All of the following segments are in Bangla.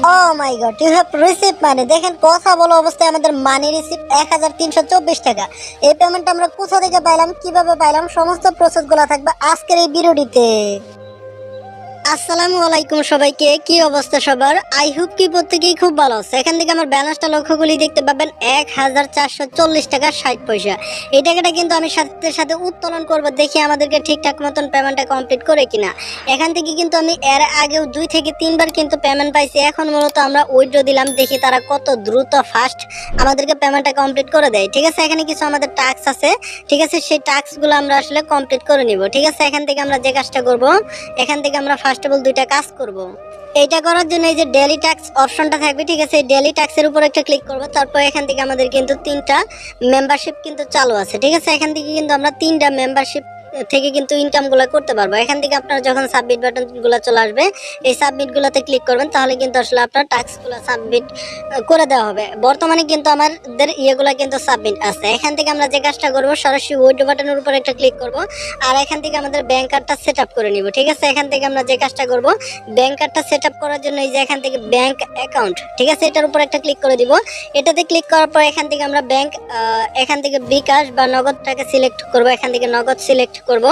O my God, you have receive money. দেখেন কথা বলা অবস্থায় আমাদের মানি রিসিভ 1324 টাকা। এই পেমেন্ট আমরা কোথা থেকে পাইলাম, কিভাবে পাইলাম, সমস্ত প্রসেসগুলো থাকবে আজকের এই ভিডিওটিতে। আসসালামু আলাইকুম সবাইকে, কি অবস্থা সবার? আই হোপ কি প্রত্যেকেই খুব ভালো আছে। এখান থেকে আমার ব্যালেন্সটা লক্ষ্য করলে দেখতে পাবেন 1440 টাকা 60 পয়সা। এই টাকাটা কিন্তু আমি সাথে সাথে উত্তোলন করব, দেখি আমাদেরকে ঠিকঠাক মতন পেমেন্টটা কমপ্লিট করে কিনা। এখান থেকে কিন্তু আমি এর আগেও 2 থেকে 3 বার কিন্তু পেমেন্ট পাইছি। এখন মূলত আমরা উইথড্র দিলাম, দেখি তারা কত দ্রুত ফাস্ট আমাদেরকে পেমেন্টটা কমপ্লিট করে দেয়। ঠিক আছে, এখানে কিছু আমাদের টাস্ক আছে। ঠিক আছে, সেই টাস্কগুলো আমরা আসলে কমপ্লিট করে নিব। ঠিক আছে, এখান থেকে আমরা যে কাজটা করব, এখান থেকে আমরা ফার্স্ট অফ অল দুইটা কাজ করব। এইটা করার জন্য এই যে ডেইলি ট্যাক্স অপশনটা থাকবে, ঠিক আছে, এই ডেইলি ট্যাক্সের উপর একটা ক্লিক করব। তারপর এখান থেকে আমাদের কিন্তু 3টা মেম্বারশিপ কিন্তু চালু আছে। ঠিক আছে, এখান থেকে কিন্তু আমরা 3টা মেম্বারশিপ থেকে কিন্তু ইনকামগুলো করতে পারবো। এখান থেকে আপনারা যখন সাবমিট বাটনগুলো চলে আসবে, এই সাবমিটগুলোতে ক্লিক করবেন, তাহলে কিন্তু আসলে আপনার টাস্কগুলো সাবমিট করে দেওয়া হবে। বর্তমানে কিন্তু আমাদের ইয়েগুলো কিন্তু সাবমিট আছে। এখান থেকে আমরা যে কাজটা করবো, সরাসরি উইথড্র বাটনের উপর একটা ক্লিক করব, আর এখান থেকে আমাদের ব্যাংক কার্ডটা সেট আপ করে নিব। ঠিক আছে, এখান থেকে আমরা যে কাজটা করব, ব্যাংক কার্ডটা সেট আপ করার জন্য এই যে এখান থেকে ব্যাংক অ্যাকাউন্ট, ঠিক আছে, এটার উপর একটা ক্লিক করে দিব। এটাতে ক্লিক করার পর এখান থেকে আমরা ব্যাংক, এখান থেকে বিকাশ বা নগদটাকে সিলেক্ট করব। এখান থেকে নগদ সিলেক্ট করব।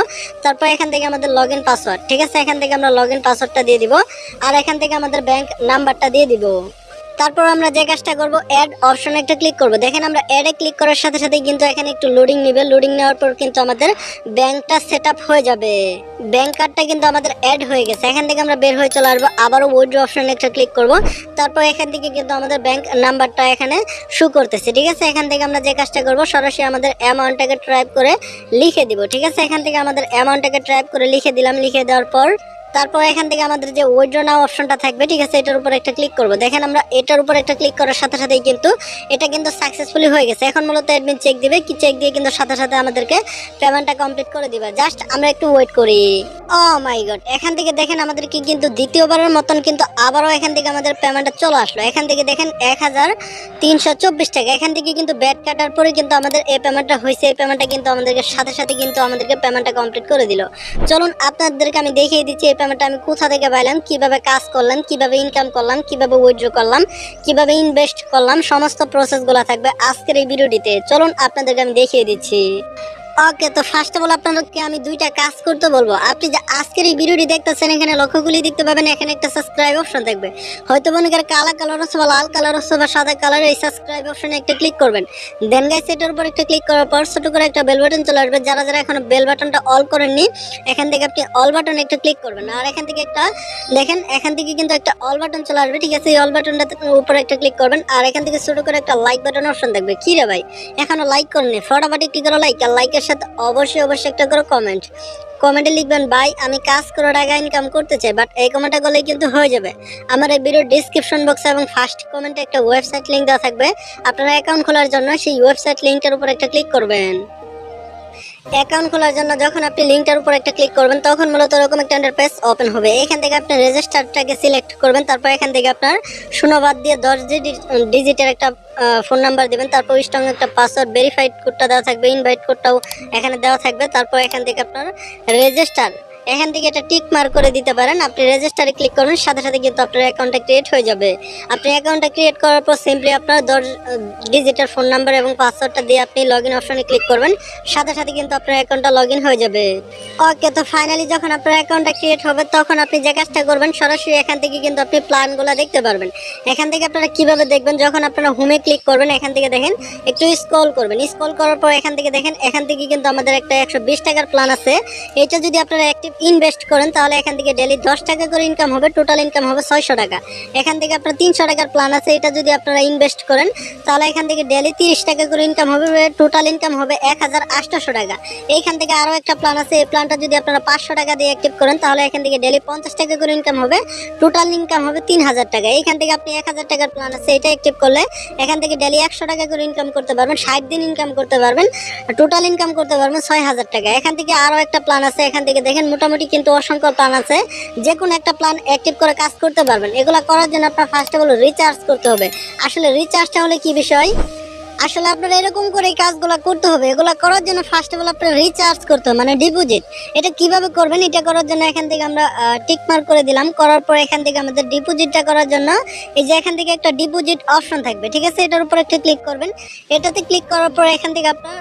তারপর এখান থেকে আমাদের লগইন পাসওয়ার্ড, ঠিক আছে, এখান থেকে আমরা লগইন পাসওয়ার্ডটা দিয়ে দিব, আর এখান থেকে আমাদের ব্যাংক নাম্বারটা দিয়ে দিব। তারপর আমরা যে কাজটা করব, অ্যাড অপশনে একটা ক্লিক করব। দেখেন আমরা অ্যাডে ক্লিক করার সাথে সাথে কিন্তু এখানে একটু লোডিং নেবে। লোডিং নেওয়ার পর কিন্তু আমাদের ব্যাংকটা সেট আপ হয়ে যাবে। ব্যাংক কার্ডটা কিন্তু আমাদের অ্যাড হয়ে গেছে। এখান থেকে আমরা বের হয়ে চলে আসবো, আবারও উইথড্র অপশনে একটা ক্লিক করব। তারপর এখান থেকে কিন্তু আমাদের ব্যাংক নাম্বারটা এখানে শো করতেছে। ঠিক আছে, এখান থেকে আমরা যে কাজটা করব, সরাসরি আমাদের অ্যামাউন্টটাকে টাইপ করে লিখে দিব। ঠিক আছে, এখান থেকে আমাদের অ্যামাউন্টটাকে টাইপ করে লিখে দিলাম। লিখে দেওয়ার পর তারপর এখান থেকে আমাদের যে উইথড্র নাও অপশনটা থাকবে, ঠিক আছে, এটার উপর একটা ক্লিক করব। দেখেন আমরা এটার উপর একটা ক্লিক করার সাথে সাথেই কিন্তু এটা কিন্তু সাকসেসফুলি হয়ে গেছে। এখন মূলত অ্যাডমিন চেক দিবে, কি চেক দিয়ে কিন্তু সাথে সাথে আমাদেরকে পেমেন্টটা কমপ্লিট করে দিবে। জাস্ট আমরা একটু ওয়েট করি। ও মাই গড, এখান থেকে দেখেন আমাদেরকে কিন্তু দ্বিতীয়বারের মতন কিন্তু আবারও এখান থেকে আমাদের পেমেন্টটা চলে আসলো। এখান থেকে দেখেন 1324 টাকা। এখান থেকে কিন্তু ব্যাট কাটার পরে কিন্তু আমাদের এই পেমেন্টটা হয়েছে। এই পেমেন্টটা কিন্তু আমাদেরকে সাথে সাথে কিন্তু আমাদেরকে পেমেন্টটা কমপ্লিট করে দিল। চলুন আপনাদেরকে আমি দেখিয়ে দিচ্ছি এই পেমেন্টটা আমি কোথা থেকে পাইলাম, কিভাবে কাজ করলাম, কিভাবে ইনকাম করলাম, কিভাবে উইথড্র করলাম, কিভাবে ইনভেস্ট করলাম, সমস্ত প্রসেসগুলো থাকবে আজকের এই ভিডিওটিতে। চলুন আপনাদেরকে আমি দেখিয়ে দিচ্ছি। ওকে, তো ফার্স্ট অফ অল আপনাদেরকে আমি দুইটা কাজ করতে বলবো। আপনি যে আজকের এই ভিডিওটি দেখতেছেন, এখানে লক্ষ্যগুলি দেখতে পাবেন, এখানে একটা সাবস্ক্রাইব অপশন থাকবে। হয়তো মনে করেন কালা কালার অথবা লাল কালার অথবা সাদা কালার, এই সাবস্ক্রাইব অপশনে একটা ক্লিক করবেন। দেন গাইস এটার উপর একটা ক্লিক করার পর ছোট করে একটা বেল বাটন চলে আসবে। যারা যারা এখনো বেল বাটনটা অল করেননি, এখান থেকে আপনি অল বাটনে একটা ক্লিক করবেন। আর এখান থেকে একটা দেখেন, এখান থেকে কিন্তু একটা অল বাটন চলে আসবে। ঠিক আছে, এই অল বাটনটার উপর একটা ক্লিক করবেন, আর এখান থেকে ছোট করে একটা লাইক বাটন অপশন থাকবে। কি রে ভাই, এখনো লাইক করেননি? ফটাফট একটি করে লাইক, আর লাইকের সাথে অবশ্যই একটা করে কমেন্টে লিখবেন, ভাই আমি কাজ করে টাকা ইনকাম করতে চাই। বাট এই কমেন্টটা করলেই কিন্তু হয়ে যাবে। আমার এই ভিডিওর ডিসক্রিপশন বক্সে এবং ফার্স্ট কমেন্টে একটা ওয়েবসাইট লিঙ্ক দেওয়া থাকবে। আপনারা অ্যাকাউন্ট খোলার জন্য সেই ওয়েবসাইট লিঙ্কটার উপর একটা ক্লিক করবেন। অ্যাকাউন্ট খোলার জন্য যখন আপনি লিঙ্কটার উপর একটা ক্লিক করবেন, তখন মূলত এরকম একটা ইন্টারফেস ওপেন হবে। এখান থেকে আপনি রেজিস্টারটাকে সিলেক্ট করবেন। তারপর এখান থেকে আপনার শূন্যবাদ দিয়ে 10 ডিজিটের একটা ফোন নাম্বার দিবেন। তারপর স্ট্রং একটা পাসওয়ার্ড, ভেরিফাইড কোডটা দেওয়া থাকবে, ইনভাইট কোডটাও এখানে দেওয়া থাকবে। তারপর এখান থেকে আপনার রেজিস্টার, এখান থেকে একটা টিক মার্ক করে দিতে পারেন। আপনি রেজিস্টারে ক্লিক করবেন, সাথে সাথে কিন্তু আপনার অ্যাকাউন্টটা ক্রিয়েট হয়ে যাবে। আপনি অ্যাকাউন্টটা ক্রিয়েট করার পর সিম্পলি আপনার 10 ডিজিটের ফোন নাম্বার এবং পাসওয়ার্ডটা দিয়ে আপনি লগইন অপশনে ক্লিক করবেন। সাথে সাথে কিন্তু আপনার অ্যাকাউন্টটা লগইন হয়ে যাবে। ওকে, তো ফাইনালি যখন আপনার অ্যাকাউন্টটা ক্রিয়েট হবে, তখন আপনি যে কাজটা করবেন, সরাসরি এখান থেকে কিন্তু আপনি প্ল্যানগুলো দেখতে পারবেন। এখান থেকে আপনারা কিভাবে দেখবেন, যখন আপনারা হোমে ক্লিক করবেন, এখান থেকে দেখেন একটু স্ক্রল করবেন। স্ক্রল করার পর এখান থেকে দেখেন, এখান থেকে কিন্তু আমাদের একটা 120 টাকার প্ল্যান আছে। এটা যদি আপনারা অ্যাক্টিভ ইনভেস্ট করেন, তাহলে এখান থেকে ডেইলি 10 টাকা করে ইনকাম হবে। টোটাল ইনকাম হবে 600 টাকা। এখান থেকে আপনার 300 টাকার প্ল্যান আছে। এটা যদি আপনারা ইনভেস্ট করেন, তাহলে এখান থেকে ডেইলি 30 টাকা করে ইনকাম হবে। টোটাল ইনকাম হবে 1800 টাকা। এইখান থেকে আরও একটা প্ল্যান আছে। এই প্ল্যানটা যদি আপনারা 500 টাকা দিয়ে অ্যাক্টিভ করেন, তাহলে এখান থেকে ডেইলি 50 টাকা করে ইনকাম হবে। টোটাল ইনকাম হবে 3000 টাকা। এইখান থেকে আপনি 1000 টাকার প্ল্যান আছে, এটা অ্যাক্টিভ করলে এখান থেকে ডেইলি 100 টাকা করে ইনকাম করতে পারবেন। 60 দিন ইনকাম করতে পারবেন। টোটাল ইনকাম করতে পারবেন 6000 টাকা। এখান থেকে আরও একটা প্ল্যান আছে। এখান থেকে দেখেন মোটামুটি কিন্তু অসংখ্য প্ল্যান আছে। যে কোনো একটা প্ল্যান অ্যাক্টিভ করে কাজ করতে পারবেন। এগুলো করার জন্য আপনার ফার্স্ট অফ অল রিচার্জ করতে হবে। আসলে রিচার্জটা হলে কি বিষয়, আসলে আপনারা এরকম করে এই কাজগুলো করতে হবে। এগুলা করার জন্য ফার্স্ট অফ অল আপনার রিচার্জ করতে হবে, মানে ডিপোজিট। এটা কিভাবে করবেন, এটা করার জন্য এখান থেকে আমরা টিক মার্ক করে দিলাম। করার পর এখান থেকে আমাদের ডিপোজিটটা করার জন্য এই যে এখান থেকে একটা ডিপোজিট অপশন থাকবে, ঠিক আছে, এটার উপর একটা ক্লিক করবেন। এটাতে ক্লিক করার পর এখান থেকে আপনার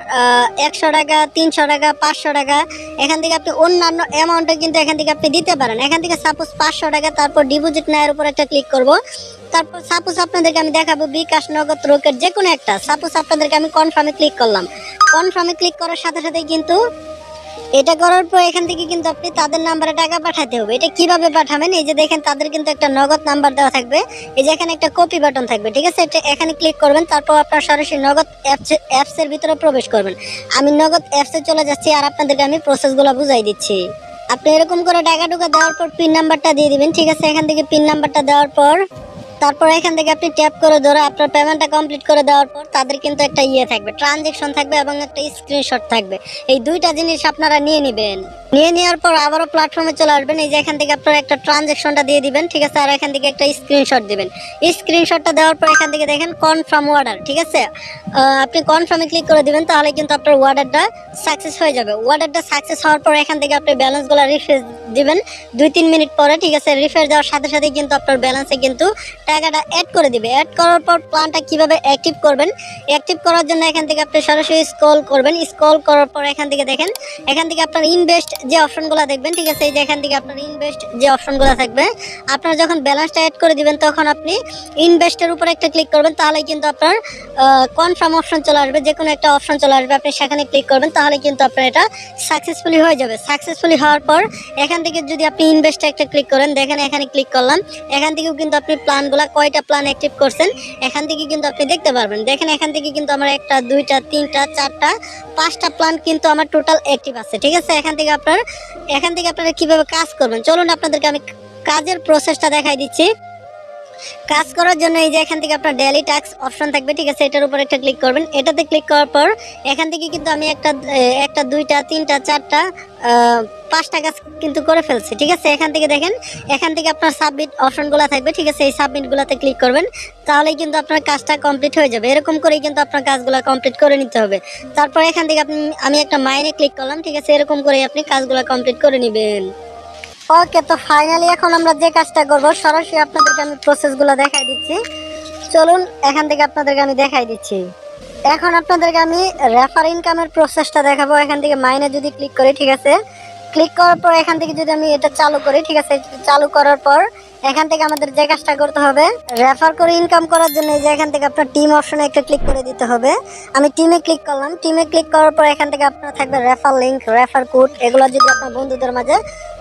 100 টাকা, 300 টাকা, 500 টাকা, এখান থেকে আপনি অন্যান্য অ্যামাউন্টটা কিন্তু এখান থেকে আপনি দিতে পারেন। এখান থেকে সাপোজ 500 টাকা, তারপর ডিপোজিট নেওয়ার উপর একটা ক্লিক করব। তারপর সাপোজ আপনাদেরকে আমি দেখাবো বিকাশ, নগদ, রকেট, যে কোনো একটা। সাপোজ আপনাদেরকে আমি কনফার্মে ক্লিক করলাম। কনফার্মে ক্লিক করার সাথে সাথে কিন্তু এটা করার পর এখান থেকে কিন্তু আপনি তাদের নাম্বারে টাকা পাঠাতে হবে। এটা কিভাবে পাঠাবেন, এই যে দেখেন তাদের কিন্তু একটা নগদ নাম্বার দেওয়া থাকবে। এই যে এখানে একটা কপি বাটন থাকবে, ঠিক আছে, এটা এখানে ক্লিক করবেন। তারপর আপনার সরাসরি নগদ অ্যাপস এর ভিতরে প্রবেশ করবেন। আমি নগদ অ্যাপসে চলে যাচ্ছি আর আপনাদেরকে আমি প্রসেসগুলো বুঝাই দিচ্ছি। আপনি এরকম করে টাকা টুকা দেওয়ার পর পিন নাম্বারটা দিয়ে দিবেন, ঠিক আছে। এখান থেকে পিন নাম্বারটা দেওয়ার পর তারপর এখান থেকে আপনি ট্যাপ করে ধরে আপনার পেমেন্টটা কমপ্লিট করে দেওয়ার পর তাদের কিন্তু একটা থাকবে, ট্রানজেকশন থাকবে এবং একটা স্ক্রিনশট থাকবে। এই দুইটা জিনিস আপনারা নিয়ে নেবেন। নিয়ে নেওয়ার পর আবারও প্ল্যাটফর্মে চলে আসবেন। এই যে এখান থেকে আপনারা একটা ট্রানজেকশনটা দিয়ে দিবেন, ঠিক আছে, আর এখান থেকে একটা স্ক্রিনশট দিবেন। স্ক্রিনশটটা দেওয়ার পর এখান থেকে দেখেন কনফার্ম অর্ডার, ঠিক আছে, আপনি কনফার্মে ক্লিক করে দিবেন, তাহলে কিন্তু আপনার অর্ডারটা সাকসেস হয়ে যাবে। অর্ডারটা সাকসেস হওয়ার পর এখান থেকে আপনি ব্যালেন্সগুলো রিফ্রেশ দিবেন 2-3 মিনিট পরে, ঠিক আছে। রিফ্রেশ দেওয়ার সাথে সাথে কিন্তু আপনার ব্যালেন্সে কিন্তু টাকাটা অ্যাড করে দিবে। অ্যাড করার পর প্ল্যানটা কিভাবে অ্যাক্টিভ করবেন, অ্যাক্টিভ করার জন্য এখান থেকে আপনি সরাসরি স্ক্রল করবেন। স্ক্রল করার পর এখান থেকে দেখেন এখান থেকে আপনার ইনভেস্ট যে অপশনগুলো দেখবেন, ঠিক আছে, এই যে এখান থেকে আপনার ইনভেস্ট যে অপশনগুলো থাকবে, আপনারা যখন ব্যালেন্সটা অ্যাড করে দিবেন তখন আপনি ইনভেস্টের উপর একটা ক্লিক করবেন, তাহলে কিন্তু আপনার কনফার্ম অপশন চলে আসবে, যে কোনো একটা অপশন চলে আসবে, আপনি সেখানে ক্লিক করবেন, তাহলে কিন্তু আপনার এটা সাকসেসফুলি হয়ে যাবে। সাকসেসফুলি হওয়ার পর এখান থেকে যদি আপনি ইনভেস্টে একটা ক্লিক করেন, দেখেন এখানে ক্লিক করলাম, এখান থেকেও কিন্তু আপনি প্ল্যানগুলো কয়টা প্ল্যান অ্যাক্টিভ করছেন এখান থেকে কিন্তু আপনি দেখতে পারবেন। দেখেন এখান থেকে কিন্তু আমার 1টা 2টা 3টা 4টা 5টা প্ল্যান কিন্তু আমার টোটাল অ্যাক্টিভ আছে, ঠিক আছে। এখান থেকে আপনারা কিভাবে কাজ করবেন, চলুন আপনাদেরকে আমি কাজের প্রসেসটা দেখাই দিচ্ছি। কাজ করার জন্য এই যে এখান থেকে আপনার ডেইলি টাস্ক অপশন থাকবে, ঠিক আছে, এটার উপর একটা ক্লিক করবেন। এটাতে ক্লিক করার পর এখান থেকে কিন্তু আমি একটা 2টা 3টা 4টা 5টা কাজ কিন্তু করে ফেলছি, ঠিক আছে। এখান থেকে দেখেন এখান থেকে আপনার সাবমিট অপশনগুলো থাকবে, ঠিক আছে, এই সাবমিটগুলোতে ক্লিক করবেন, তাহলেই কিন্তু আপনার কাজটা কমপ্লিট হয়ে যাবে। এরকম করেই কিন্তু আপনার কাজগুলো কমপ্লিট করে নিতে হবে। তারপর এখান থেকে আমি একটা মাইনে ক্লিক করলাম, ঠিক আছে, এরকম করেই আপনি কাজগুলো কমপ্লিট করে নেবেন। ওকে, তো ফাইনালি এখন আমরা যে কাজটা করব সরাসরি আপনাদেরকে আমি প্রসেসগুলো দেখাই দিচ্ছি। চলুন এখান থেকে আপনাদেরকে আমি দেখাই দিচ্ছি। এখন আপনাদেরকে আমি রেফার ইনকামের প্রসেসটা দেখাবো। এখান থেকে মাইনে যদি ক্লিক করি, ঠিক আছে, ক্লিক করার পর এখান থেকে যদি আমি এটা চালু করি, ঠিক আছে, চালু করার পর এখান থেকে আমাদের যে কাজটা করতে হবে রেফার করে ইনকাম করার জন্য এই যে এখান থেকে আপনার টিম অপশনে একটা ক্লিক করে দিতে হবে। আমি টিমে ক্লিক করলাম। টিমে ক্লিক করার পর এখান থেকে আপনার থাকবে রেফার লিংক, রেফার কোড, এগুলো যদি আপনার বন্ধুদের মাঝে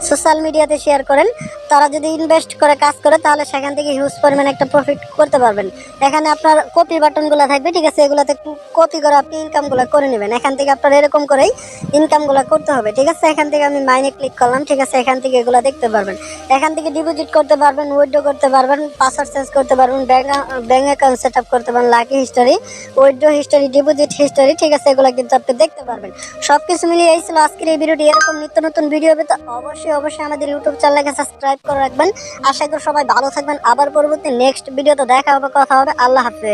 সোশ্যাল মিডিয়াতে শেয়ার করেন, তারা যদি ইনভেস্ট করে কাজ করে, তাহলে সেখান থেকে হিউজ পরিমাণে একটা প্রফিট করতে পারবেন। এখানে আপনার কপি বাটনগুলো থাকবে, ঠিক আছে, এগুলোতে কপি করে আপনি ইনকামগুলো করে নেবেন। এখান থেকে আপনার এরকম করেই ইনকামগুলো করতে হবে, ঠিক আছে। এখান থেকে আমি মাইনে ক্লিক করলাম, ঠিক আছে, এখান থেকে এগুলো দেখতে পারবেন। এখান থেকে ডিপোজিট করতে পারবেন, উইথড্র করতে পারবেন, পাসওয়ার্ড চেঞ্জ করতে পারবেন, ব্যাংক অ্যাকাউন্ট সেট আপ করতে পারবেন, lucky history, withdraw history, deposit history, ঠিক আছে, এগুলো কিন্তু আপনি দেখতে পারবেন। সবকিছু মিলিয়ে এই ছিল আজকের এই ভিডিওটি। এরকম নিত্য নতুন ভিডিও হবে তো অবশ্যই আমাদের ইউটিউব চ্যানেলকে সাবস্ক্রাইব করে রাখবেন। আশা করি সবাই ভালো থাকবেন। আবার পরবর্তী নেক্সট ভিডিওতে দেখা হবে, কথা হবে। আল্লাহ হাফেজ।